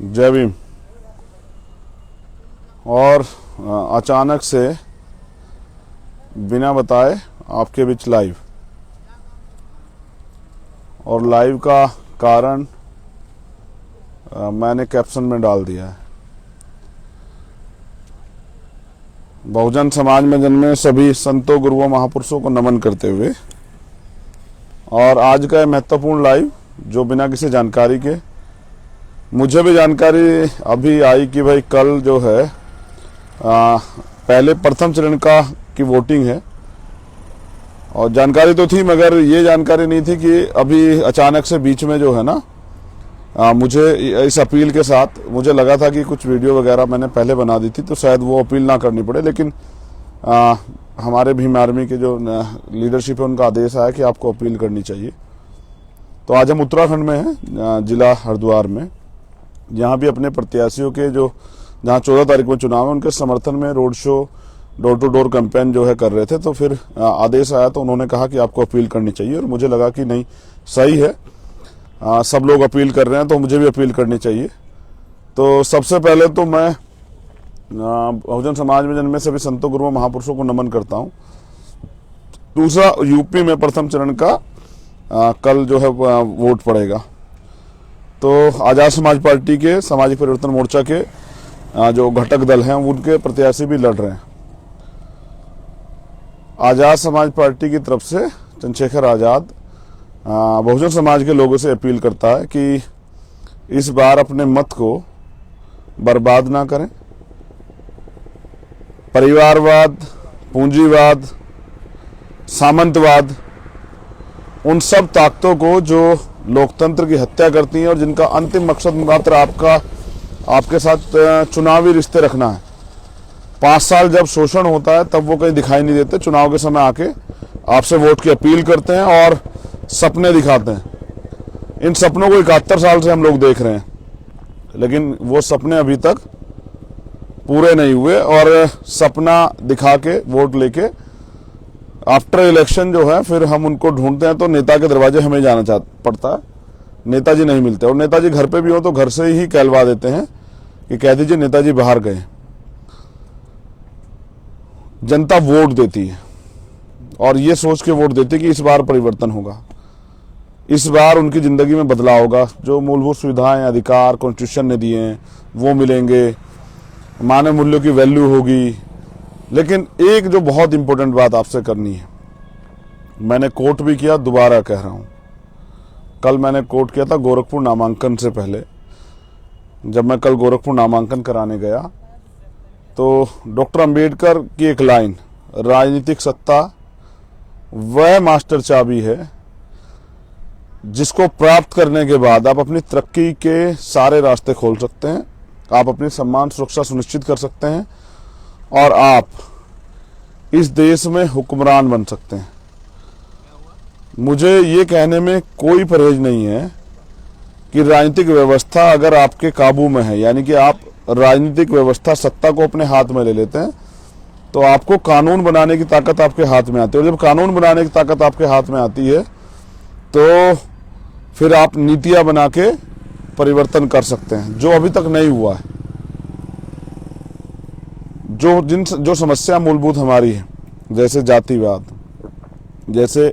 जय भीम। और अचानक से बिना बताए आपके बीच लाइव, और लाइव का कारण मैंने कैप्शन में डाल दिया है। बहुजन समाज में जन्मे सभी संतों, गुरुओं, महापुरुषों को नमन करते हुए, और आज का महत्वपूर्ण लाइव जो बिना किसी जानकारी के, मुझे भी जानकारी अभी आई कि भाई कल जो है पहले प्रथम चरण की वोटिंग है, और जानकारी तो थी मगर ये जानकारी नहीं थी कि अभी अचानक से बीच में जो है ना मुझे इस अपील के साथ मुझे लगा था कि कुछ वीडियो वगैरह मैंने पहले बना दी थी तो शायद वो अपील ना करनी पड़े, लेकिन हमारे भीम आर्मी के जो लीडरशिप है उनका आदेश आया कि आपको अपील करनी चाहिए। तो आज हम उत्तराखंड में हैं, जिला हरिद्वार में, यहाँ भी अपने प्रत्याशियों के जो जहाँ 14 तारीख में चुनाव है उनके समर्थन में road show, door to door campaign जो है कर रहे थे। तो फिर आदेश आया तो उन्होंने कहा कि आपको अपील करनी चाहिए, और मुझे लगा कि नहीं सही है, सब लोग अपील कर रहे हैं तो मुझे भी अपील करनी चाहिए। तो सबसे पहले तो मैं बहुजन समाज में जन्मे सभी संतों, गुरुओं, महापुरुषों को नमन करता हूँ। दूसरा, यूपी में प्रथम चरण का कल जो है वोट पड़ेगा, तो आजाद समाज पार्टी के सामाजिक परिवर्तन मोर्चा के जो घटक दल हैं उनके प्रत्याशी भी लड़ रहे हैं। आजाद समाज पार्टी की तरफ से चंद्रशेखर आजाद बहुजन समाज के लोगों से अपील करता है कि इस बार अपने मत को बर्बाद ना करें। परिवारवाद, पूंजीवाद, सामंतवाद, उन सब ताकतों को जो लोकतंत्र की हत्या करती हैं और जिनका अंतिम मकसद मात्र आपके साथ चुनावी रिश्ते रखना है। 5 साल जब शोषण होता है तब वो कहीं दिखाई नहीं देते, चुनाव के समय आके आपसे वोट की अपील करते हैं और सपने दिखाते हैं। इन सपनों को 71 साल से हम लोग देख रहे हैं, लेकिन वो सपने अभी तक पूरे नहीं हुए, और सपना दिखा के वोट लेके आफ्टर इलेक्शन जो है फिर हम उनको ढूंढते हैं तो नेता के दरवाजे हमें जाना पड़ता है, नेताजी नहीं मिलते, और नेताजी घर पे भी हो तो घर से ही कहलवा देते हैं कि कह दीजिए नेताजी बाहर गए। जनता वोट देती है और ये सोच के वोट देती है कि इस बार परिवर्तन होगा, इस बार उनकी जिंदगी में बदलाव होगा, जो मूलभूत सुविधाएं, अधिकार कॉन्स्टिट्यूशन ने दिए हैं वो मिलेंगे, मानव मूल्यों की वैल्यू होगी। लेकिन एक जो बहुत इंपॉर्टेंट बात आपसे करनी है, मैंने कोट भी किया, दोबारा कह रहा हूं, कल मैंने कोट किया था गोरखपुर नामांकन से पहले। जब मैं कल गोरखपुर नामांकन कराने गया तो डॉक्टर अंबेडकर की एक लाइन, राजनीतिक सत्ता वह मास्टर चाबी है जिसको प्राप्त करने के बाद आप अपनी तरक्की के सारे रास्ते खोल सकते हैं, आप अपनी सम्मान सुरक्षा सुनिश्चित कर सकते हैं, और आप इस देश में हुक्मरान बन सकते हैं। मुझे ये कहने में कोई परहेज नहीं है कि राजनीतिक व्यवस्था अगर आपके काबू में है, यानी कि आप राजनीतिक व्यवस्था सत्ता को अपने हाथ में ले लेते हैं, तो आपको कानून बनाने की ताकत आपके हाथ में आती है, और जब कानून बनाने की ताकत आपके हाथ में आती है तो फिर आप नीतियां बना के परिवर्तन कर सकते हैं, जो अभी तक नहीं हुआ है। जो समस्या मूलभूत हमारी है, जैसे जातिवाद, जैसे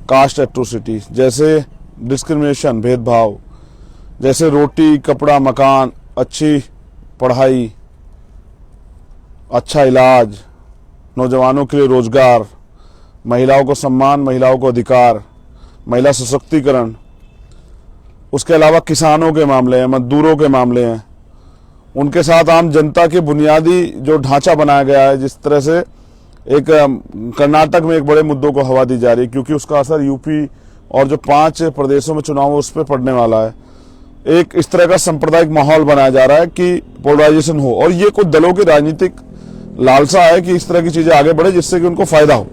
कास्ट एट्रोसिटी, जैसे डिस्क्रिमिनेशन, भेदभाव, जैसे रोटी, कपड़ा, मकान, अच्छी पढ़ाई, अच्छा इलाज, नौजवानों के लिए रोजगार, महिलाओं को सम्मान, महिलाओं को अधिकार, महिला सशक्तिकरण, उसके अलावा किसानों के मामले हैं, मजदूरों के मामले हैं, उनके साथ आम जनता के बुनियादी जो ढांचा बनाया गया है, जिस तरह से एक कर्नाटक में एक बड़े मुद्दों को हवा दी जा रही है क्योंकि उसका असर यूपी और जो 5 प्रदेशों में चुनाव उस पर पड़ने वाला है। एक इस तरह का सांप्रदायिक माहौल बनाया जा रहा है कि पोलराइजेशन हो, और ये कुछ दलों की राजनीतिक लालसा है कि इस तरह की चीजें आगे बढ़े जिससे कि उनको फायदा हो,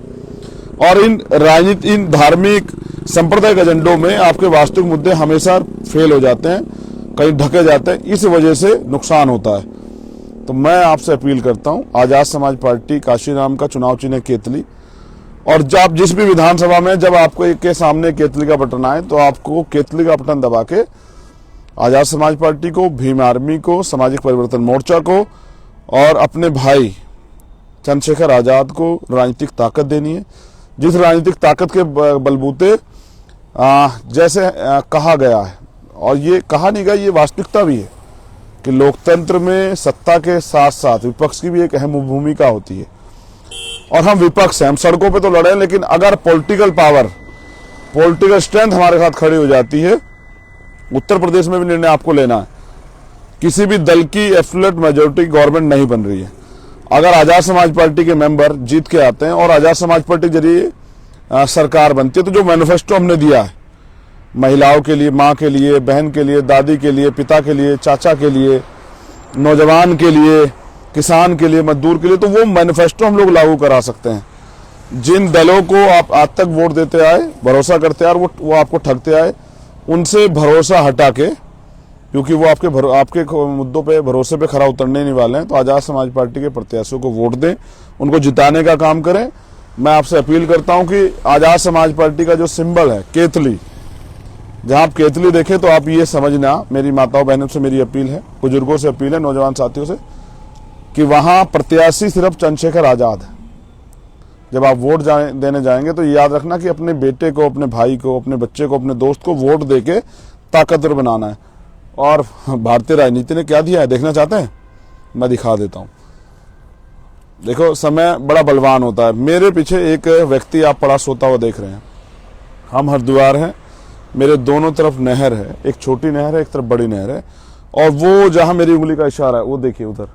और इन धार्मिक सांप्रदायिक एजेंडों में आपके वास्तविक मुद्दे हमेशा फेल हो जाते हैं, कहीं ढके जाते हैं, इस वजह से नुकसान होता है। तो मैं आपसे अपील करता हूं, आजाद समाज पार्टी काशीराम का चुनाव चिन्ह केतली, और जब जिस भी विधानसभा में जब आपको के सामने केतली का बटन आए तो आपको केतली का बटन दबा के आज़ाद समाज पार्टी को, भीम आर्मी को, सामाजिक परिवर्तन मोर्चा को और अपने भाई चंद्रशेखर आज़ाद को राजनीतिक ताकत देनी है, जिस राजनीतिक ताकत के बलबूते जैसे कहा गया है, और ये कहा नहीं गया, ये वास्तविकता भी है कि लोकतंत्र में सत्ता के साथ साथ विपक्ष की भी एक अहम भूमिका होती है। और हम विपक्ष हैं, हम सड़कों पे तो लड़े, लेकिन अगर पॉलिटिकल पावर, पॉलिटिकल स्ट्रेंथ हमारे साथ खड़ी हो जाती है, उत्तर प्रदेश में भी निर्णय आपको लेना है, किसी भी दल की एब्सोल्यूट मेजॉरिटी गवर्नमेंट नहीं बन रही है। अगर आज़ाद समाज पार्टी के मेंबर जीत के आते हैं और आज़ाद समाज पार्टी के जरिए सरकार बनती है, तो जो मैनिफेस्टो हमने दिया है महिलाओं के लिए, माँ के लिए, बहन के लिए, दादी के लिए, पिता के लिए, चाचा के लिए, नौजवान के लिए, किसान के लिए, मजदूर के लिए, तो वो मैनिफेस्टो हम लोग लागू करा सकते हैं। जिन दलों को आप आज तक वोट देते आए, भरोसा करते आए, वो आपको ठगते आए, उनसे भरोसा हटा के, क्योंकि वो आपके मुद्दों पे, भरोसे पे खरा उतरने नहीं वाले हैं, तो आज़ाद समाज पार्टी के प्रत्याशियों को वोट दें, उनको जिताने का काम करें। मैं आपसे अपील करता हूं कि आज़ाद समाज पार्टी का जो सिंबल है केतली, जहां आप केतली देखें तो आप ये समझना, मेरी माताओं बहनों से मेरी अपील है, बुजुर्गों से अपील है, नौजवान साथियों से, कि वहां प्रत्याशी सिर्फ चंद्रशेखर आज़ाद है। जब आप वोट देने जाएंगे तो याद रखना कि अपने बेटे को, अपने भाई को, अपने बच्चे को, अपने दोस्त को वोट देके ताकतवर बनाना है। और भारतीय राजनीति ने क्या दिया है, देखना चाहते हैं? मैं दिखा देता हूं। देखो, समय बड़ा बलवान होता है। मेरे पीछे एक व्यक्ति आप पड़ा सोता हुआ देख रहे हैं। हम हरिद्वार हैं, मेरे दोनों तरफ नहर है, एक छोटी नहर है, एक तरफ बड़ी नहर है, और वो जहां मेरी उंगली का इशारा है, वो देखिए उधर,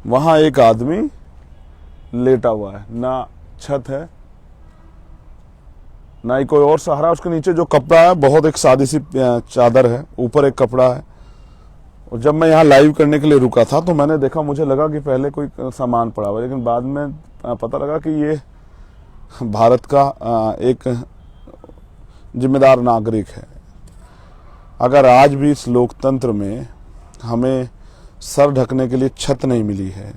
वहां एक आदमी लेटा हुआ है, ना छत है ना ही कोई और सहारा। उसके नीचे जो कपड़ा है, बहुत एक सादी सी चादर है, ऊपर एक कपड़ा है। और जब मैं यहाँ लाइव करने के लिए रुका था तो मैंने देखा, मुझे लगा कि पहले कोई सामान पड़ा हुआ, लेकिन बाद में पता लगा कि ये भारत का एक जिम्मेदार नागरिक है। अगर आज भी इस लोकतंत्र में हमें सर ढकने के लिए छत नहीं मिली है,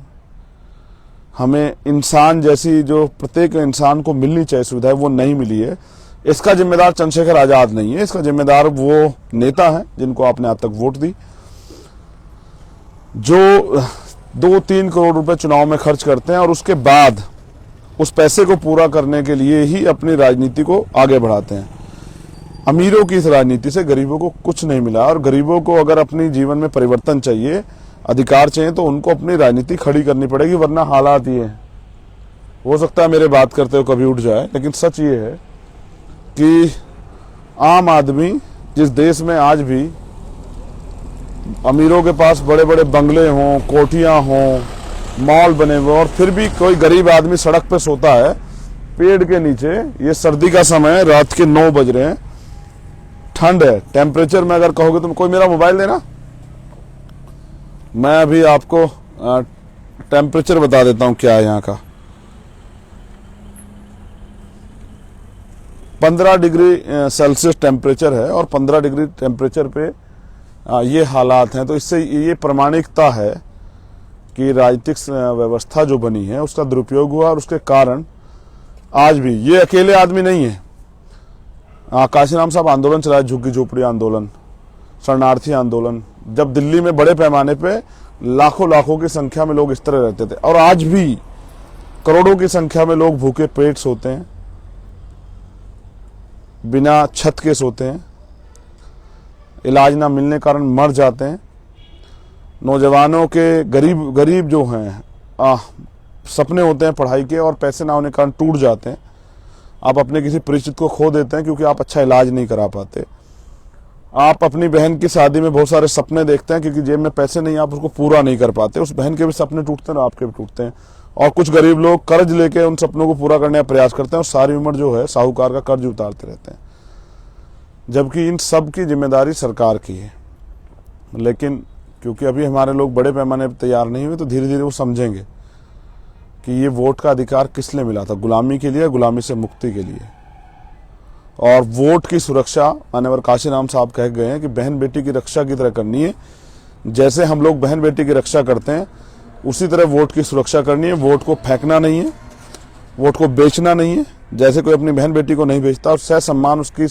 हमें इंसान जैसी जो प्रत्येक इंसान को मिलनी चाहिए सुविधा है, वो नहीं मिली है, इसका जिम्मेदार चंद्रशेखर आज़ाद नहीं है। इसका जिम्मेदार वो नेता हैं जिनको आपने आज तक वोट दी, जो 2-3 करोड़ रुपए चुनाव में खर्च करते हैं और उसके बाद उस पैसे को पूरा करने के लिए ही अपनी राजनीति को आगे बढ़ाते हैं। अमीरों की इस राजनीति से गरीबों को कुछ नहीं मिला, और गरीबों को अगर अपनी जीवन में परिवर्तन चाहिए, अधिकार चाहिए, तो उनको अपनी राजनीति खड़ी करनी पड़ेगी, वरना हालात ये हैं। हो सकता है मेरे बात करते हुए कभी उठ जाए, लेकिन सच ये है कि आम आदमी, जिस देश में आज भी अमीरों के पास बड़े बड़े बंगले हों, कोठियां हों, मॉल बने हुए, और फिर भी कोई गरीब आदमी सड़क पे सोता है पेड़ के नीचे। ये सर्दी का समय है, रात के 9 बज रहे हैं, ठंड है, टेम्परेचर में अगर कहोगे तो कोई मेरा मोबाइल देना, मैं अभी आपको टेम्परेचर बता देता हूं क्या है यहाँ का। 15 डिग्री सेल्सियस टेम्परेचर है, और 15 डिग्री टेम्परेचर पे ये हालात हैं। तो इससे ये प्रमाणिकता है कि राजनीतिक व्यवस्था जो बनी है उसका दुरुपयोग हुआ, और उसके कारण आज भी ये अकेले आदमी नहीं है। काशीराम साहब आंदोलन चलाए, झुग्गी झोपड़ी आंदोलन, शरणार्थी आंदोलन, जब दिल्ली में बड़े पैमाने पे लाखों की संख्या में लोग इस तरह रहते थे, और आज भी करोड़ों की संख्या में लोग भूखे पेट सोते हैं, बिना छत के सोते हैं, इलाज ना मिलने कारण मर जाते हैं। नौजवानों के गरीब जो हैं सपने होते हैं पढ़ाई के, और पैसे ना होने के कारण टूट जाते हैं। आप अपने किसी परिचित को खो देते हैं क्योंकि आप अच्छा इलाज नहीं करा पाते। आप अपनी बहन की शादी में बहुत सारे सपने देखते हैं, क्योंकि जेब में पैसे नहीं, आप उसको पूरा नहीं कर पाते। उस बहन के भी सपने टूटते हैं और आपके भी टूटते हैं। और कुछ गरीब लोग कर्ज लेके उन सपनों को पूरा करने का प्रयास करते हैं, और सारी उम्र जो है साहूकार का कर्ज उतारते रहते हैं, जबकि इन सब की जिम्मेदारी सरकार की है। लेकिन क्योंकि अभी हमारे लोग बड़े पैमाने पर तैयार नहीं हुए, तो धीरे धीरे वो समझेंगे कि ये वोट का अधिकार किस लिए मिला था, गुलामी के लिए, गुलामी से मुक्ति के लिए। और वोट की सुरक्षा माननीय काशीराम साहब कह गए हैं कि बहन बेटी की रक्षा की तरह करनी है। जैसे हम लोग बहन बेटी की रक्षा करते हैं, उसी तरह वोट की सुरक्षा करनी है। वोट को फेंकना नहीं है, वोट को बेचना नहीं है। जैसे कोई अपनी बहन बेटी को नहीं बेचता और सह सम्मान उसकी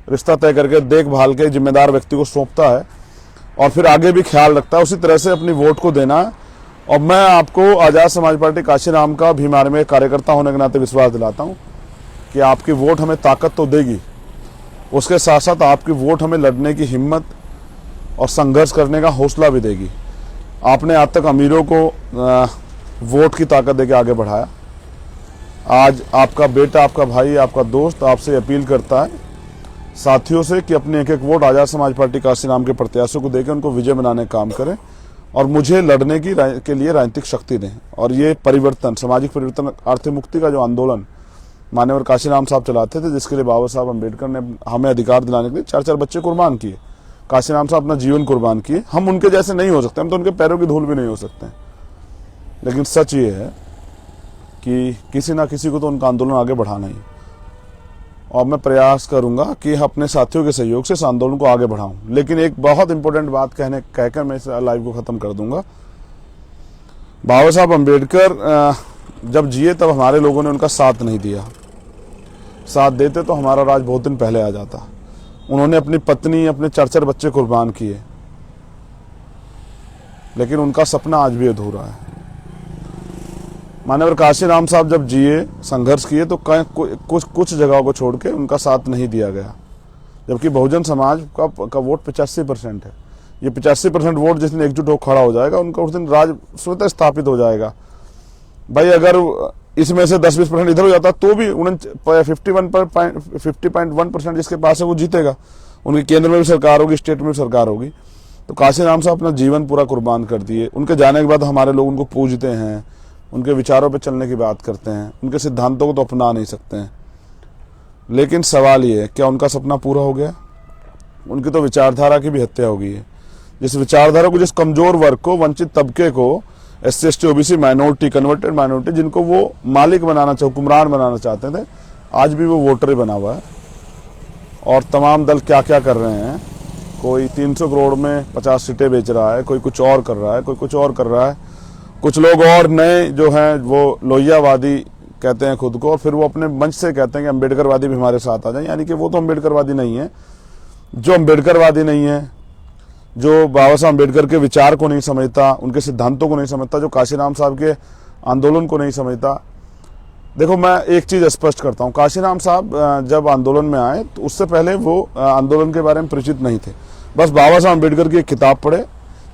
रिश्ता तय करके देखभाल के जिम्मेदार व्यक्ति को सौंपता है और फिर आगे भी ख्याल रखता है, उसी तरह से अपनी वोट को देना है। और मैं आपको आज़ाद समाज पार्टी काशीराम का भीम आर्मी में कार्यकर्ता होने के नाते विश्वास दिलाता हूँ कि आपकी वोट हमें ताकत तो देगी, उसके साथ साथ आपकी वोट हमें लड़ने की हिम्मत और संघर्ष करने का हौसला भी देगी। आपने आज तक अमीरों को वोट की ताकत देके आगे बढ़ाया। आज आपका बेटा, आपका भाई, आपका दोस्त आपसे अपील करता है साथियों से कि अपने एक एक वोट आज़ाद समाज पार्टी काशीराम के प्रत्याशियों को देकर उनको विजय बनाने का काम करें और मुझे लड़ने के लिए राजनीतिक शक्ति दें। और ये परिवर्तन, सामाजिक परिवर्तन, आर्थिक मुक्ति का जो आंदोलन मान्यवर काशीराम साहब चलाते थे, जिसके लिए बाबा साहब अम्बेडकर ने हमें अधिकार दिलाने के लिए 4-4 बच्चे कुर्बान किए, काशीराम साहब अपना जीवन कुर्बान किए। हम उनके जैसे नहीं हो सकते, हम तो उनके पैरों की धूल भी नहीं हो सकते, लेकिन सच ये है कि किसी ना किसी को तो उनका आंदोलन आगे बढ़ाना ही। और मैं प्रयास करूंगा कि अपने साथियों के सहयोग से इस आंदोलन को आगे बढ़ाऊं। लेकिन एक बहुत इंपॉर्टेंट बात कहकर मैं इस लाइव को खत्म कर दूंगा। बाबा साहब अम्बेडकर जब जिए तब हमारे लोगों ने उनका साथ नहीं दिया। साथ देते तो हमारा राज बहुत दिन पहले आ जाता। उन्होंने अपनी पत्नी, अपने 4-4 बच्चे कुर्बान किए, लेकिन उनका सपना आज भी अधूरा है। मान्यवर काशीराम साहब जब जिए, संघर्ष किए, तो कुछ जगहों को छोड़ के उनका साथ नहीं दिया गया, जबकि बहुजन समाज का वोट 85% है। ये 85% वोट जिस दिन एकजुट हो खड़ा हो जाएगा, उनका उस दिन राज स्वतः स्थापित हो जाएगा। भाई अगर इसमें से 10-20% इधर हो जाता तो भी 50.1% जिसके पास है वो जीतेगा। उनके केंद्र में भी सरकार होगी, स्टेट में भी सरकार होगी। तो काशीराम साहब अपना जीवन पूरा कुर्बान कर दिए। उनके जाने के बाद हमारे लोग उनको पूजते हैं, उनके विचारों पे चलने की बात करते हैं, उनके सिद्धांतों को तो अपना नहीं सकते हैं। लेकिन सवाल ये है, क्या उनका सपना पूरा हो गया? उनकी तो विचारधारा की भी हत्या हो गई है। जिस विचारधारा को, जिस कमजोर वर्ग को, वंचित तबके को, SC ST OBC minority, converted minority, जिनको वो मालिक बनाना हुक्मरान बनाना चाहते थे, आज भी वो वोटर ही बना हुआ है। और तमाम दल क्या क्या कर रहे हैं, कोई 300 करोड़ में 50 सीटें बेच रहा है, कोई कुछ और कर रहा है, कोई कुछ और कर रहा है। कुछ लोग और नए जो हैं वो लोहियावादी कहते हैं खुद को, और फिर वो अपने मंच से कहते हैं कि अम्बेडकरवादी भी हमारे साथ आ जाए। यानी कि वो तो अम्बेडकरवादी नहीं है। जो अम्बेडकरवादी नहीं है, जो बाबा साहब अम्बेडकर के विचार को नहीं समझता, उनके सिद्धांतों को नहीं समझता, जो काशीराम साहब के आंदोलन को नहीं समझता। देखो, मैं एक चीज़ स्पष्ट करता हूँ, काशीराम साहब जब आंदोलन में आए तो उससे पहले वो आंदोलन के बारे में परिचित नहीं थे। बस बाबा साहब अम्बेडकर की एक किताब पढ़े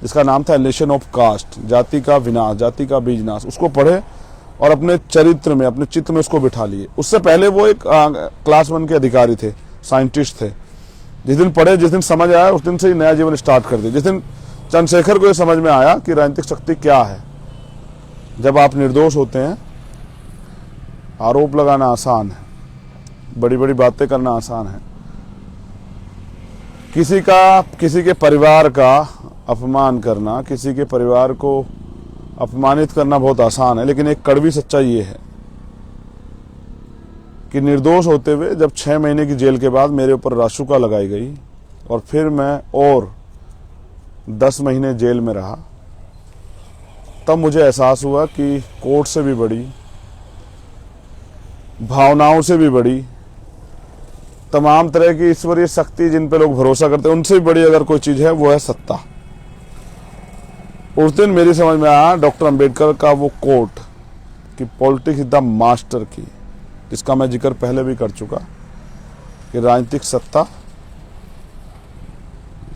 जिसका नाम था एलिनेशन ऑफ कास्ट, जाति का विनाश, जाति का बीजनाश, उसको पढ़े और अपने चरित्र में, अपने चित्त में उसको बिठा लिए। उससे पहले वो एक क्लास 1 के अधिकारी थे, साइंटिस्ट थे। जिस दिन पढ़े, जिस दिन समझ आया, उस दिन से ही नया जीवन स्टार्ट कर दिया। जिस दिन चंद्रशेखर को ये समझ में आया कि राजनीतिक शक्ति क्या है, जब आप निर्दोष होते हैं, आरोप लगाना आसान है, बड़ी बड़ी बातें करना आसान है, किसी के परिवार का अपमान करना, किसी के परिवार को अपमानित करना बहुत आसान है। लेकिन एक कड़वी सच्चाई ये है कि निर्दोष होते हुए जब 6 महीने की जेल के बाद मेरे ऊपर रासुका लगाई गई और फिर मैं और 10 महीने जेल में रहा, तब मुझे एहसास हुआ कि कोर्ट से भी बड़ी, भावनाओं से भी बड़ी, तमाम तरह की ईश्वरीय शक्ति जिन पे लोग भरोसा करते हैं, उनसे भी बड़ी अगर कोई चीज़ है वो है सत्ता। उस दिन मेरी समझ में आया डॉक्टर अंबेडकर का वो कोट कि पॉलिटिक्स इज द मास्टर की, जिसका मैं जिक्र पहले भी कर चुका, कि राजनीतिक सत्ता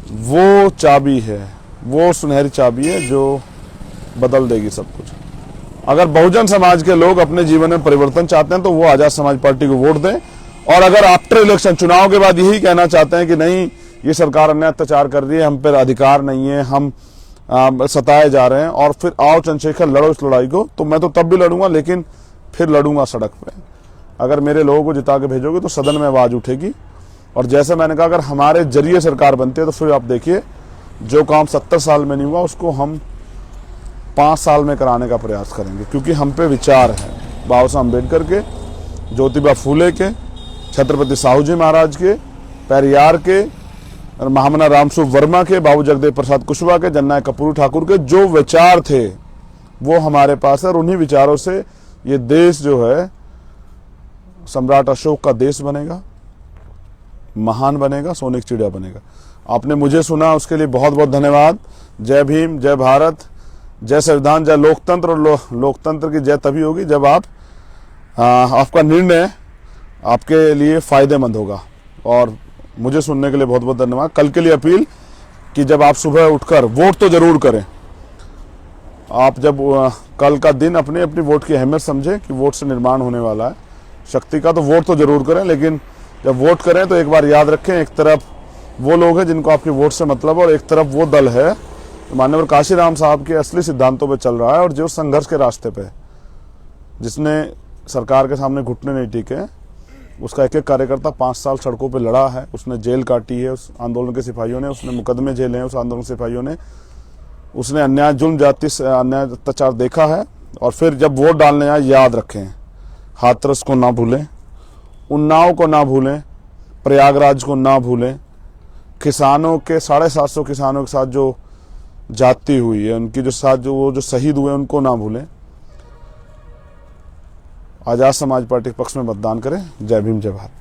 वो चाबी है, वो सुनहरी चाबी है जो बदल देगी सब कुछ। अगर बहुजन समाज के लोग अपने जीवन में परिवर्तन चाहते हैं तो वो आज़ाद समाज पार्टी को वोट दें। और अगर आफ्टर इलेक्शन, चुनाव के बाद यही कहना चाहते हैं कि नहीं, ये सरकार अन्याय अत्याचार कर रही है, हम पर अधिकार नहीं है, हम सताए जा रहे हैं, और फिर आओ चंद्रशेखर लड़ो इस लड़ाई को, तो मैं तो तब भी लड़ूंगा, लेकिन फिर लड़ूंगा सड़क पे। अगर मेरे लोगों को जिता के भेजोगे तो सदन में आवाज उठेगी। और जैसे मैंने कहा, अगर हमारे जरिए सरकार बनती है तो फिर आप देखिए, जो काम 70 साल में नहीं हुआ उसको हम 5 साल में कराने का प्रयास करेंगे, क्योंकि हम पे विचार है बाबा साहब अम्बेडकर के, ज्योतिबा फूले के, छत्रपति साहू जी महाराज के, पेरियार के, महामना रामस्वरूप वर्मा के, बाबू जगदेव प्रसाद कुशवाहा के, जननायक कर्पूरी ठाकुर के जो विचार थे वो हमारे पास है। और उन्हीं विचारों से ये देश जो है सम्राट अशोक का देश बनेगा, महान बनेगा, सोने की चिड़िया बनेगा। आपने मुझे सुना, उसके लिए बहुत बहुत धन्यवाद। जय भीम, जय भारत, जय संविधान, जय लोकतंत्र। और लोकतंत्र की जय तभी होगी जब आपका निर्णय आपके लिए फायदेमंद होगा। और मुझे सुनने के लिए बहुत बहुत धन्यवाद। कल के लिए अपील कि जब आप सुबह उठकर वोट तो जरूर करें। आप जब कल का दिन अपनी अपनी वोट की अहमियत समझें कि वोट से निर्माण होने वाला है शक्ति का, तो वोट तो जरूर करें। लेकिन जब वोट करें तो एक बार याद रखें, एक तरफ वो लोग हैं जिनको आपके वोट से मतलब है और एक तरफ वो दल है माननीय काशीराम साहब के असली सिद्धांतों पे चल रहा है और जो संघर्ष के रास्ते पे, जिसने सरकार के सामने घुटने नहीं टीके। उसका एक एक कार्यकर्ता 5 साल सड़कों पे लड़ा है, उसने जेल काटी है उस आंदोलन के सिपाहियों ने, उसने मुकदमे झेले हैं उस आंदोलन के सिपाहियों ने, उसने अन्याय, जुल्म, जाति से अन्याय, अत्याचार देखा है। और फिर जब वोट डालने आए, याद रखें, हाथरस को ना भूलें, उन्नाव को ना भूलें, प्रयागराज को ना भूलें, किसानों के 750 किसानों के साथ जो जाति हुई है, उनकी जो साथ जो शहीद हुए उनको ना भूलें। आजाद समाज पार्टी के पक्ष में मतदान करें। जय भीम, जय भारत।